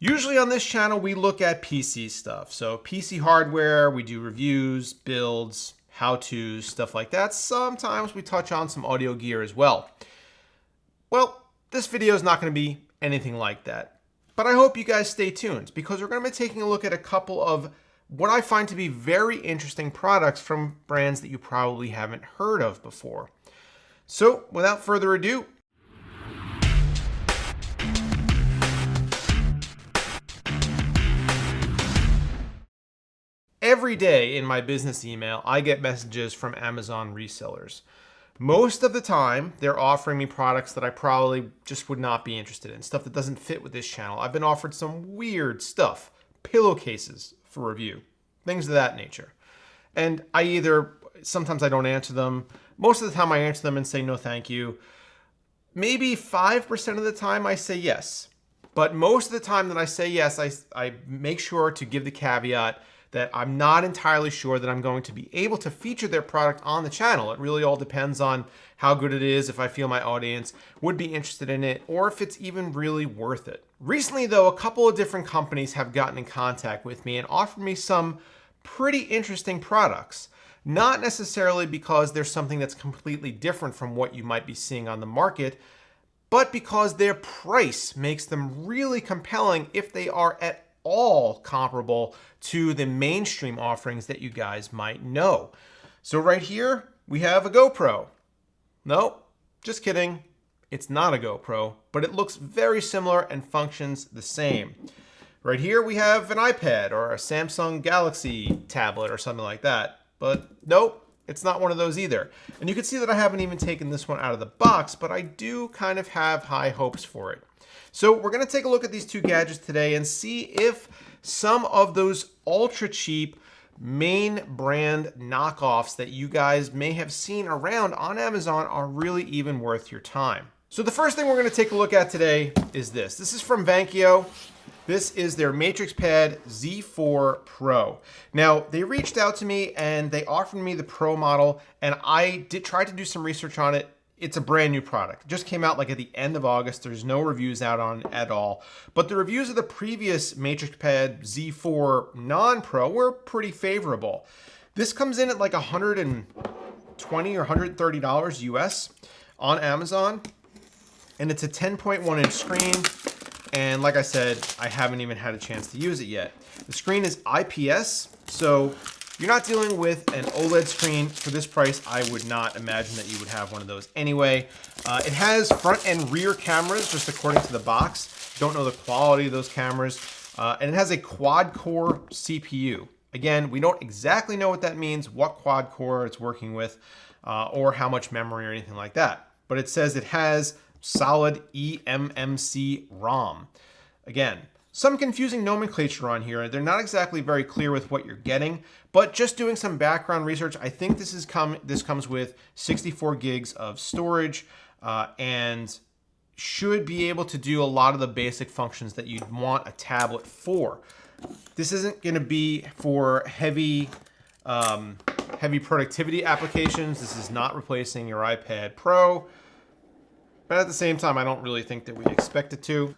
Usually on this channel, we look at PC stuff. So PC hardware, we do reviews, builds, how-tos, stuff like that. Sometimes we touch on some audio gear as well. Well, this video is not going to be anything like that. But I hope you guys stay tuned because we're going to be taking a look at a couple of what I find to be very interesting products from brands that you probably haven't heard of before. So without further ado, every day in my business email, I get messages from Amazon resellers. Most of the time, they're offering me products that I probably just would not be interested in, stuff that doesn't fit with this channel. I've been offered some weird stuff, pillowcases for review, things of that nature. And sometimes I don't answer them. Most of the time I answer them and say no thank you. Maybe 5% of the time I say yes. But most of the time that I say yes, I make sure to give the caveat that I'm not entirely sure that I'm going to be able to feature their product on the channel. It really all depends on how good it is, if I feel my audience would be interested in it, or if it's even really worth it. Recently though, a couple of different companies have gotten in contact with me and offered me some pretty interesting products. Not necessarily because there's something that's completely different from what you might be seeing on the market, but because their price makes them really compelling if they are at all comparable to the mainstream offerings that you guys might know. So right here, we have a GoPro. Nope, just kidding. It's not a GoPro, but it looks very similar and functions the same. Right here, we have an iPad or a Samsung Galaxy tablet or something like that. But nope, it's not one of those either. And you can see that I haven't even taken this one out of the box, but I do kind of have high hopes for it. So we're going to take a look at these two gadgets today and see if some of those ultra cheap main brand knockoffs that you guys may have seen around on Amazon are really even worth your time. So the first thing we're going to take a look at today is this. This is from Vankyo. This is their MatrixPad Z4 Pro. Now, they reached out to me and they offered me the Pro model, and I did try to do some research on it. It's a brand new product. It just came out like at the end of August. There's no reviews out on it at all. But the reviews of the previous MatrixPad Z4 non-Pro were pretty favorable. This comes in at like $120 or $130 US on Amazon. And it's a 10.1 inch screen. And like I said, I haven't even had a chance to use it yet. The screen is IPS, so you're not dealing with an OLED screen. For this price, I would not imagine that you would have one of those anyway. It has front and rear cameras, just according to the box. Don't know the quality of those cameras. And it has a quad-core CPU. Again, we don't exactly know what that means, what quad-core it's working with, or how much memory or anything like that. But it says it has solid eMMC ROM. Again, some confusing nomenclature on here. They're not exactly very clear with what you're getting, but just doing some background research, I think this comes with 64 gigs of storage and should be able to do a lot of the basic functions that you'd want a tablet for. This isn't going to be for heavy productivity applications. This is not replacing your iPad Pro, but at the same time, I don't really think that we'd expect it to.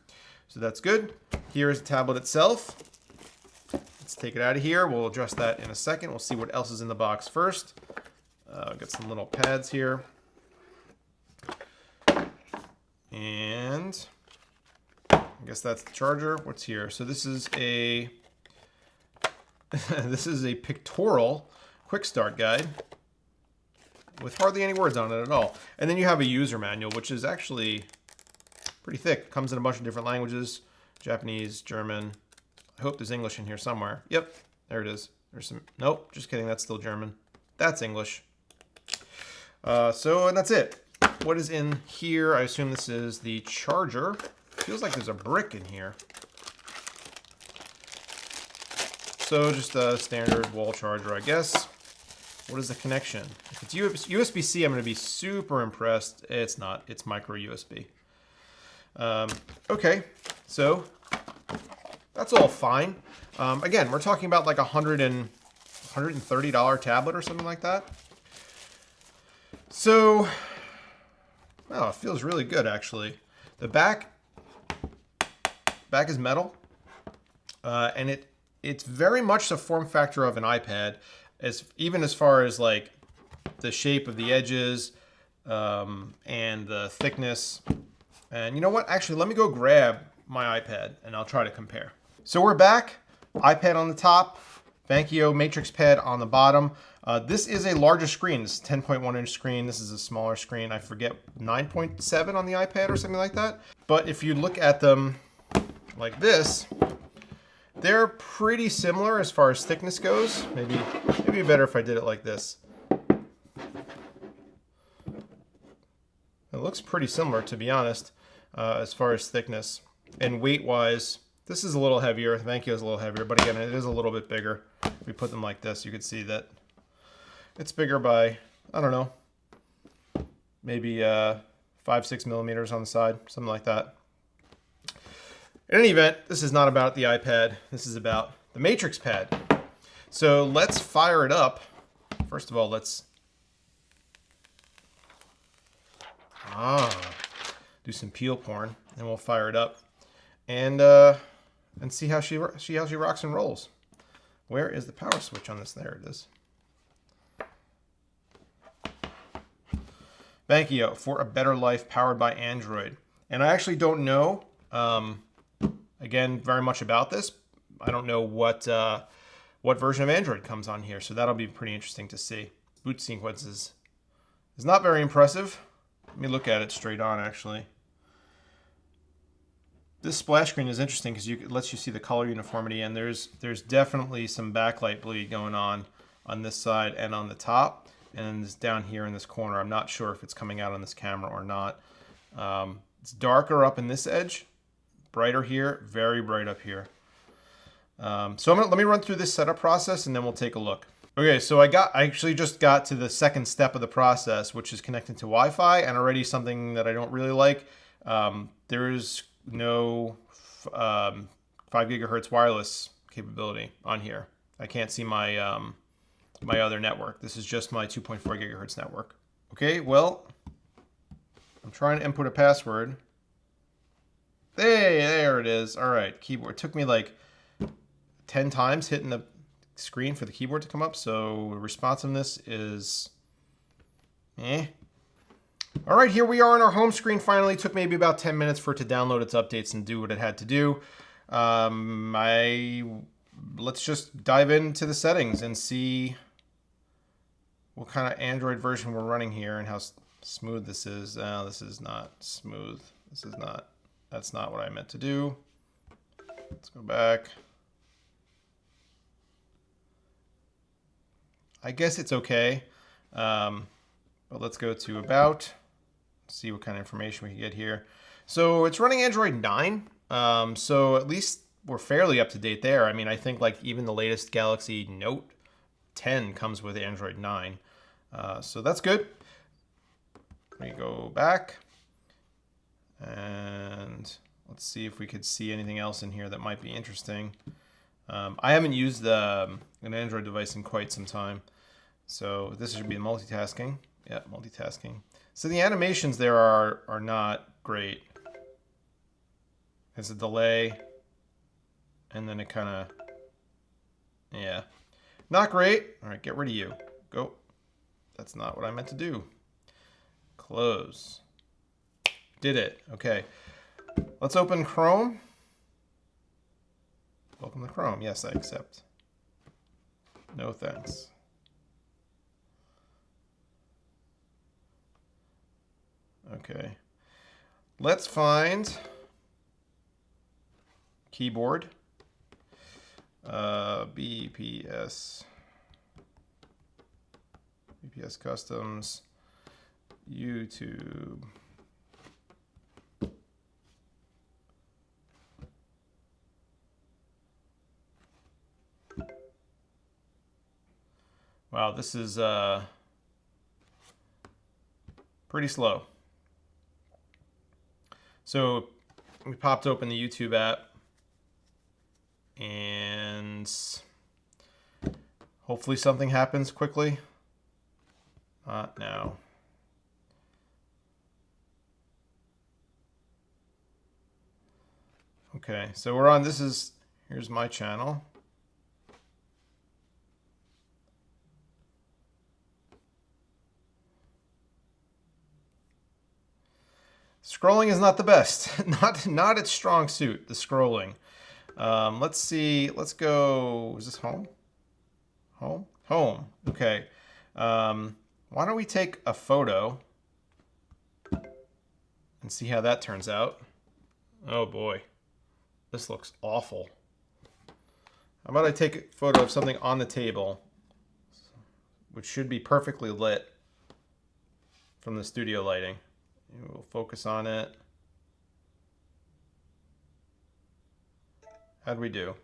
So that's good. Here is the tablet itself. Let's take it out of here. We'll address that in a second. We'll see what else is in the box first. Got some little pads here. And I guess that's the charger. What's here? So this is a this is a pictorial quick start guide with hardly any words on it at all. And then you have a user manual, which is actually pretty thick. Comes in a bunch of different languages: Japanese, German. I hope there's English in here somewhere. Yep, there it is. There's some, nope, just kidding, that's still German. That's English. And that's it. What is in here? I assume this is the charger. Feels like there's a brick in here. So just a standard wall charger, I guess. What is the connection? If it's USB-C, I'm going to be super impressed. It's not. It's micro USB. Okay, so that's all fine. Again, we're talking about like $130 tablet or something like that. So, oh, it feels really good actually. The back is metal. and it's very much the form factor of an iPad, even as far as like the shape of the edges and the thickness. And you know what? Actually, let me go grab my iPad and I'll try to compare. So we're back. iPad on the top, Vankyo Matrix Pad on the bottom. This is a larger screen. This is a 10.1 inch screen. This is a smaller screen. I forget, 9.7 on the iPad or something like that. But if you look at them like this, they're pretty similar as far as thickness goes. Maybe better if I did it like this. It looks pretty similar, to be honest, as far as thickness. And weight-wise, this is a little heavier. Vankyo is a little heavier, but again, it is a little bit bigger. If we put them like this, you could see that it's bigger by, I don't know, maybe 5-6 millimeters on the side, something like that. In any event, this is not about the iPad. This is about the Matrix Pad. So let's fire it up. First of all, let's do some peel porn, and we'll fire it up and see how she rocks and rolls. Where is the power switch on this? There it is. Vankyo, for a better life, powered by Android. And I actually don't know, again, very much about this. I don't know what version of Android comes on here, so that'll be pretty interesting to see. Boot sequence is not very impressive. Let me look at it straight on, actually. This splash screen is interesting because it lets you see the color uniformity, and there's definitely some backlight bleed going on this side and on the top, and then this down here in this corner. I'm not sure if it's coming out on this camera or not. It's darker up in this edge, brighter here, very bright up here. So let me run through this setup process, and then we'll take a look. Okay, so I actually just got to the second step of the process, which is connecting to Wi-Fi, and already something that I don't really like. There is no 5 gigahertz wireless capability on here. I can't see my my other network. This is just my 2.4 gigahertz network. Okay, well, I'm trying to input a password. Hey, there it is. All right, keyboard. It took me like 10 times hitting the screen for the keyboard to come up, so responsiveness is eh. All right, here we are on our home screen. Finally, it took maybe about 10 minutes for it to download its updates and do what it had to do. Let's just dive into the settings and see what kind of Android version we're running here and how smooth this is. This is not smooth. That's not what I meant to do. Let's go back. I guess it's okay, but let's go to About, see what kind of information we can get here. So it's running Android 9, so at least we're fairly up to date there. I mean, I think like even the latest Galaxy Note 10 comes with Android 9, so that's good. Let me go back, and let's see if we could see anything else in here that might be interesting. I haven't used an Android device in quite some time. So this should be multitasking. Yeah, multitasking. So the animations there are not great. There's a delay. And then it kind of, yeah. Not great. All right, get rid of you. Go. That's not what I meant to do. Close. Did it. Okay. Let's open Chrome. Welcome to Chrome. Yes, I accept. No thanks. Okay. Let's find keyboard. BPS Customs. YouTube. Wow, this is pretty slow. So we popped open the YouTube app, and hopefully something happens quickly. Not now. Okay, so we're on, here's Here's my channel. Scrolling is not the best. Not its strong suit, the scrolling. Let's see. Let's go. Is this home? Home? Home. Okay. Why don't we take a photo and see how that turns out? Oh boy. This looks awful. How about I take a photo of something on the table, which should be perfectly lit from the studio lighting. We'll focus on it. How'd we do?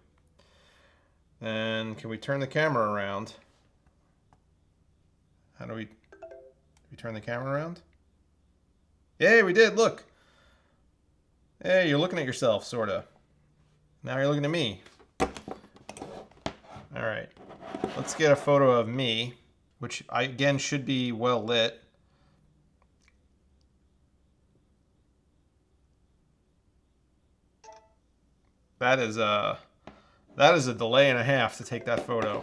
And can we turn the camera around? How do we turn the camera around? Yay, we did, look. Hey, you're looking at yourself, sorta. Now you're looking at me. All right, let's get a photo of me, which again should be well lit. That is a delay and a half to take that photo.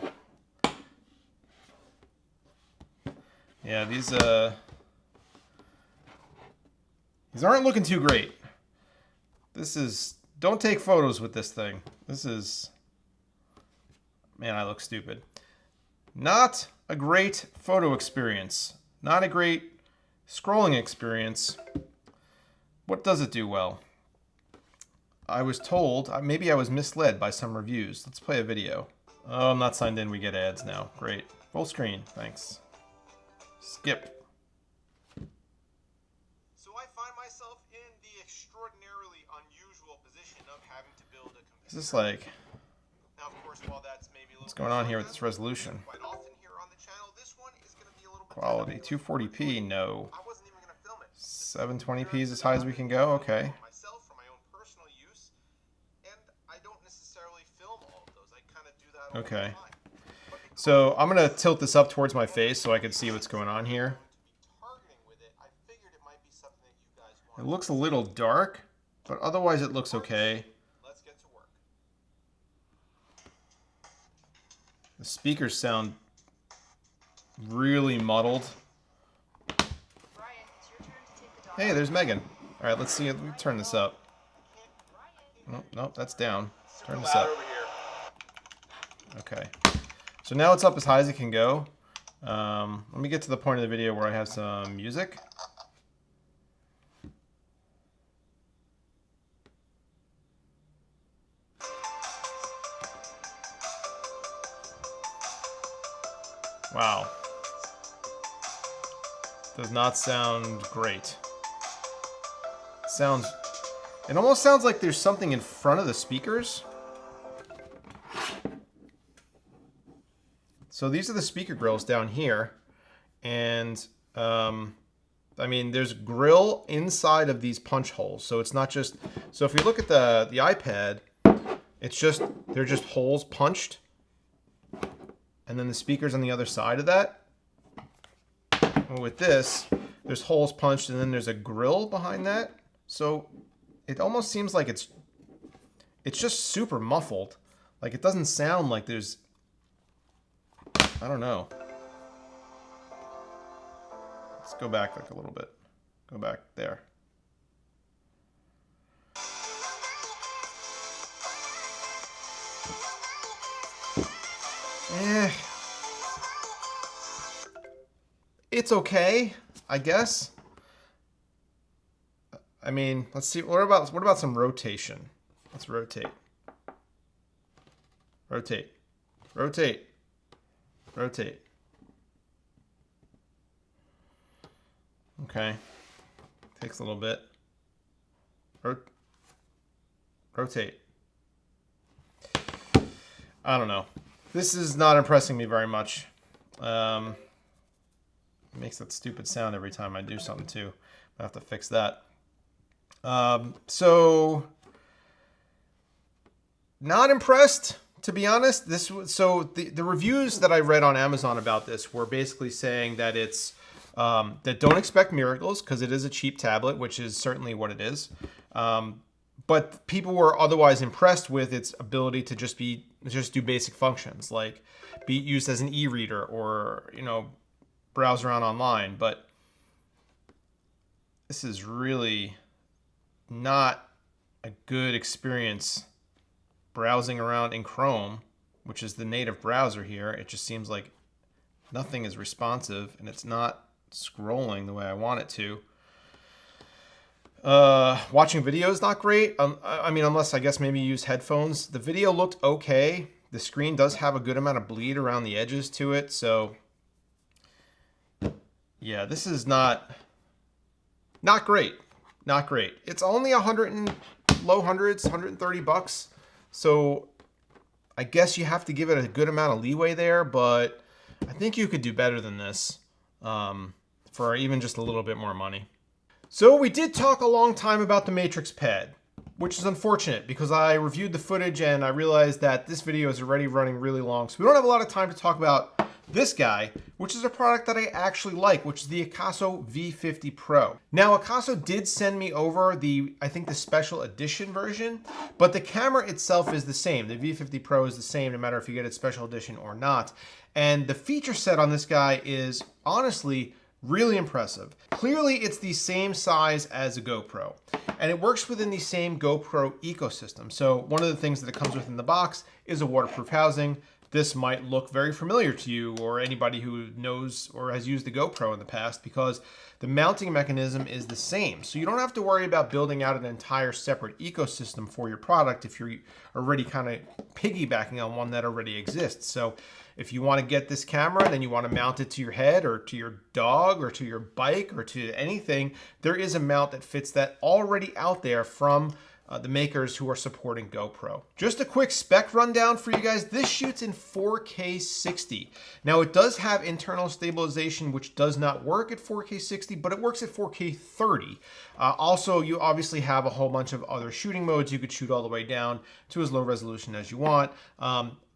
Yeah, these aren't looking too great. Don't take photos with this thing. Man, I look stupid. Not a great photo experience. Not a great scrolling experience. What does it do well? I was told, maybe I was misled by some reviews. Let's play a video. Oh, I'm not signed in. We get ads now. Great. Full screen. Thanks. Skip. So I find myself in the extraordinarily unusual position of having to build a computer. Is this like... Now, of course, while that's maybe a little What's going on here with this resolution? quite often here on the channel, this one is going to be a little bit Quality. 240p? No. I wasn't even going to film it. 720p is as high as we can go? Okay. Myself for my own personal use, and I don't necessarily film all of those. I kind of do that all Okay. the time. So I'm going to tilt this up towards my face so I can see what's going on here. Targeting with it, I figured it might be something that you guys It want. looks a little dark, but otherwise it looks okay. Let's get to work. The speakers sound really muddled. Brian, it's your turn to take the dog. Hey, there's Megan. All right, let's see. Let me turn this up. Nope, nope, that's down. Turn this up. Okay. So now it's up as high as it can go. Let me get to the point of the video where I have some music. Wow. Does not sound great. It almost sounds like there's something in front of the speakers. So these are the speaker grills down here, and I mean, there's grill inside of these punch holes. So it's not just, so if you look at the iPad, they're just holes punched, and then the speaker's on the other side of that. And with this, there's holes punched, and then there's a grill behind that. So it almost seems like it's just super muffled. Like it doesn't sound like there's, I don't know. Let's go back like a little bit. Go back there. It's okay, I guess. I mean, let's see. What about some rotation? Let's rotate. Rotate. Rotate. Rotate. Okay. Takes a little bit. Rotate. I don't know. This is not impressing me very much. It makes that stupid sound every time I do something too. I have to fix that. So not impressed, to be honest. The reviews that I read on Amazon about this were basically saying that it's that don't expect miracles because it is a cheap tablet, which is certainly what it is. but people were otherwise impressed with its ability to just do basic functions like be used as an e-reader or, you know, browse around online. But this is really not a good experience browsing around in Chrome, which is the native browser here. It just seems like nothing is responsive and it's not scrolling the way I want it to. Watching video is not great. I mean, unless I guess maybe you use headphones. The video looked okay. The screen does have a good amount of bleed around the edges to it. So yeah, this is not great. Not great. It's only low hundreds, 130 bucks. So I guess you have to give it a good amount of leeway there, but I think you could do better than this for even just a little bit more money. So we did talk a long time about the Matrix Pad, which is unfortunate because I reviewed the footage and I realized that this video is already running really long. So we don't have a lot of time to talk about this guy, which is a product that I actually like, which is the Akaso V50 Pro. Now, Akaso did send me over I think the special edition version, but the camera itself is the same. The V50 Pro is the same no matter if you get it special edition or not. And the feature set on this guy is honestly really impressive. Clearly, it's the same size as a GoPro, and it works within the same GoPro ecosystem. So one of the things that it comes with in the box is a waterproof housing. This might look very familiar to you or anybody who knows or has used the GoPro in the past because the mounting mechanism is the same. So you don't have to worry about building out an entire separate ecosystem for your product if you're already kind of piggybacking on one that already exists. So if you want to get this camera and then you want to mount it to your head or to your dog or to your bike or to anything, there is a mount that fits that already out there from the makers who are supporting GoPro. Just a quick spec rundown for you guys. This shoots in 4K 60. Now it does have internal stabilization, which does not work at 4K 60, but it works at 4K 30. Also, you obviously have a whole bunch of other shooting modes. You could shoot all the way down to as low resolution as you want.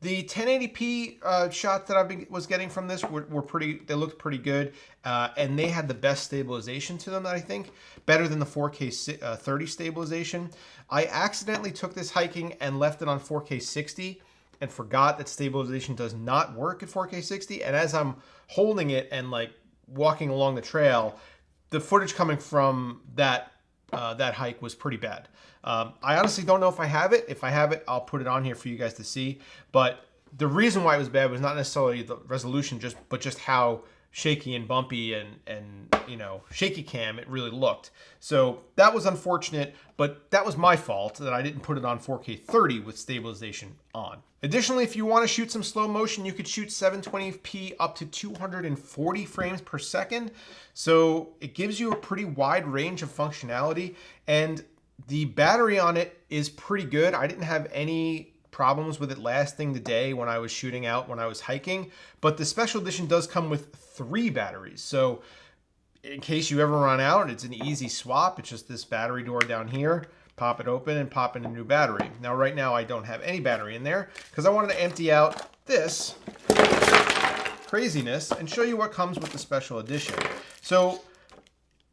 The 1080p shots that I was getting from this were pretty, they looked pretty good. And they had the best stabilization to them, I think, better than the 4K 30 stabilization. I accidentally took this hiking and left it on 4K 60 and forgot that stabilization does not work at 4K 60. And as I'm holding it and like walking along the trail, the footage coming from that hike was pretty bad. I honestly don't know if I have it. If I have it, I'll put it on here for you guys to see. But the reason why it was bad was not necessarily the resolution, but just how shaky and bumpy and you know, shaky cam it really looked. So that was unfortunate, but that was my fault that I didn't put it on 4K 30 with stabilization on. Additionally, if you want to shoot some slow motion, you could shoot 720p up to 240 frames per second. So it gives you a pretty wide range of functionality, and the battery on it is pretty good. I didn't have any problems with it lasting the day when I was shooting out, when I was hiking, but the special edition does come with 3 batteries. So in case you ever run out, it's an easy swap. It's just this battery door down here. Pop it open and pop in a new battery. Now, right now, I don't have any battery in there because I wanted to empty out this craziness and show you what comes with the special edition. So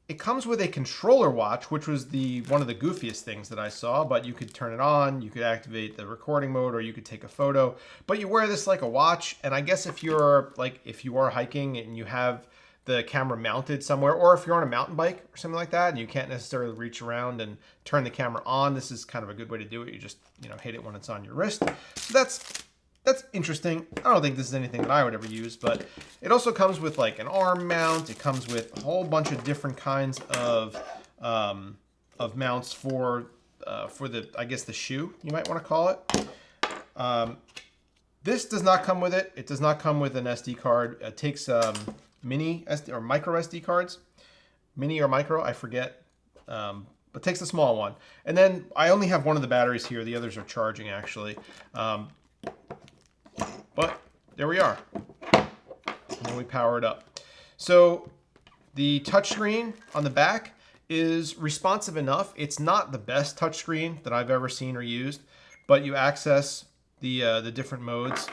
it comes with a controller watch, which was one of the goofiest things that I saw, but you could turn it on, you could activate the recording mode, or you could take a photo. But you wear this like a watch, and I guess if you are hiking and you have the camera mounted somewhere, or if you're on a mountain bike or something like that, and you can't necessarily reach around and turn the camera on, this is kind of a good way to do it. You just, you know, hit it when it's on your wrist. So that's interesting. I don't think this is anything that I would ever use, but it also comes with like an arm mount. It comes with a whole bunch of different kinds of mounts for the, I guess, the shoe, you might want to call it. This does not come with it. It does not come with an SD card. It takes mini SD or micro SD cards, mini or micro, I forget, but takes a small one. And then I only have one of the batteries here. The others are charging actually. But there we are. And then we power it up. So the touchscreen on the back is responsive enough. It's not the best touchscreen that I've ever seen or used, but you access the different modes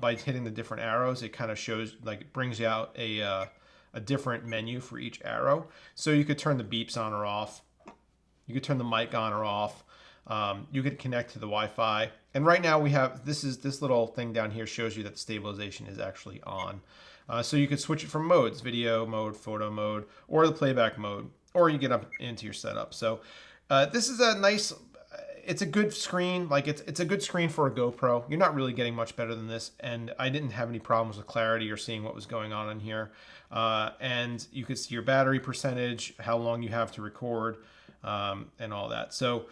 by hitting the different arrows. It kind of shows, like, it brings you out a different menu for each arrow. So you could turn the beeps on or off. You could turn the mic on or off. You could connect to the Wi-Fi. And right now we have, this little thing down here shows you that the stabilization is actually on. So you could switch it from modes, video mode, photo mode, or the playback mode, or you get up into your setup. So this is a nice, it's a good screen. Like it's a good screen for a GoPro. You're not really getting much better than this. And I didn't have any problems with clarity or seeing what was going on in here. And you could see your battery percentage, how long you have to record, and all that. So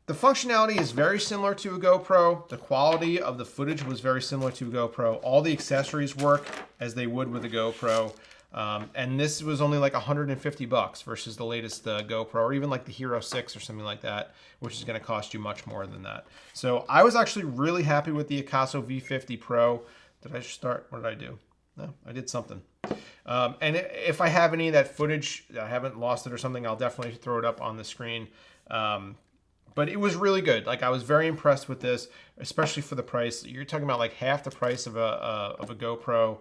the functionality is very similar to a GoPro. The quality of the footage was very similar to a GoPro. All the accessories work as they would with a GoPro. And this was only like $150 versus the latest GoPro, or even like the Hero 6 or something like that, which is going to cost you much more than that. So I was actually really happy with the Akaso V50 Pro. Did I start? What did I do? No, I did something. And if I have any of that footage, I haven't lost it or something, I'll definitely throw it up on the screen. But it was really good. Like, I was very impressed with this, especially for the price. You're talking about like half the price of a GoPro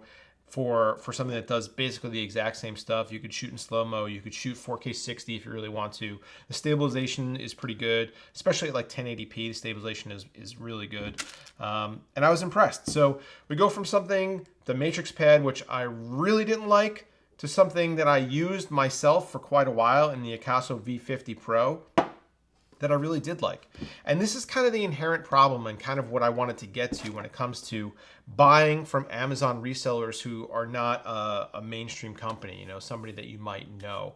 for something that does basically the exact same stuff. You could shoot in slow-mo. You could shoot 4K 60 if you really want to. The stabilization is pretty good, especially at like 1080p. The stabilization is really good. And I was impressed. So we go from something, the Matrix Pad, which I really didn't like, to something that I used myself for quite a while in the Akaso V50 Pro that I really did like. And this is kind of the inherent problem and kind of what I wanted to get to when it comes to buying from Amazon resellers who are not a mainstream company, you know, somebody that you might know,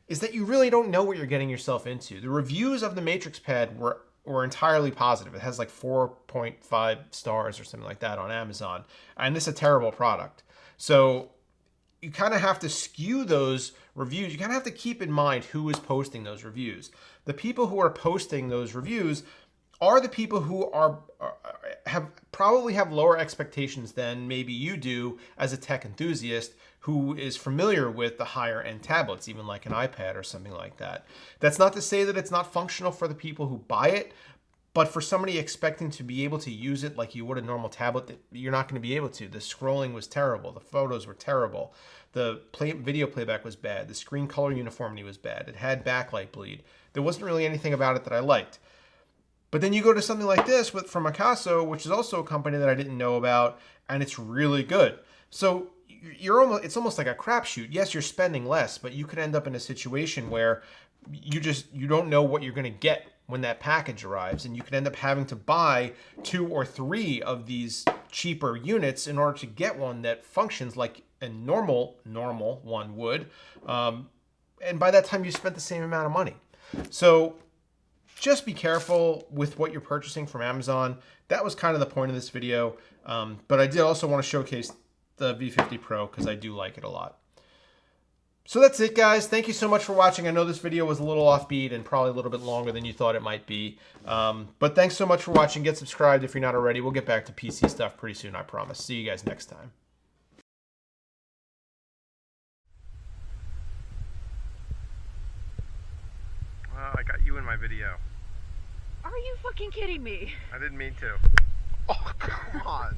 is that you really don't know what you're getting yourself into. The reviews of the Matrix Pad were entirely positive. It has like 4.5 stars or something like that on Amazon. And this is a terrible product. So you kind of have to skew those reviews. You kind of have to keep in mind who is posting those reviews. The people who are posting those reviews are the people who probably have lower expectations than maybe you do as a tech enthusiast who is familiar with the higher end tablets, even like an iPad or something like that. That's not to say that it's not functional for the people who buy it, but for somebody expecting to be able to use it like you would a normal tablet, you're not going to be able to. The scrolling was terrible. The photos were terrible. The video playback was bad. The screen color uniformity was bad. It had backlight bleed. There wasn't really anything about it that I liked. But then you go to something like this from Akaso, which is also a company that I didn't know about, and it's really good. So it's almost like a crapshoot. Yes, you're spending less, but you could end up in a situation where you don't know what you're going to get when that package arrives, and you could end up having to buy 2 or 3 of these cheaper units in order to get one that functions like a normal one would. And by that time, you spent the same amount of money. So just be careful with what you're purchasing from Amazon. That was kind of the point of this video. But I did also want to showcase the V50 Pro because I do like it a lot. So that's it, guys. Thank you so much for watching. I know this video was a little offbeat and probably a little bit longer than you thought it might be. But thanks so much for watching. Get subscribed if you're not already. We'll get back to PC stuff pretty soon, I promise. See you guys next time. Well, I got you in my video. Are you fucking kidding me? I didn't mean to. Oh, come on.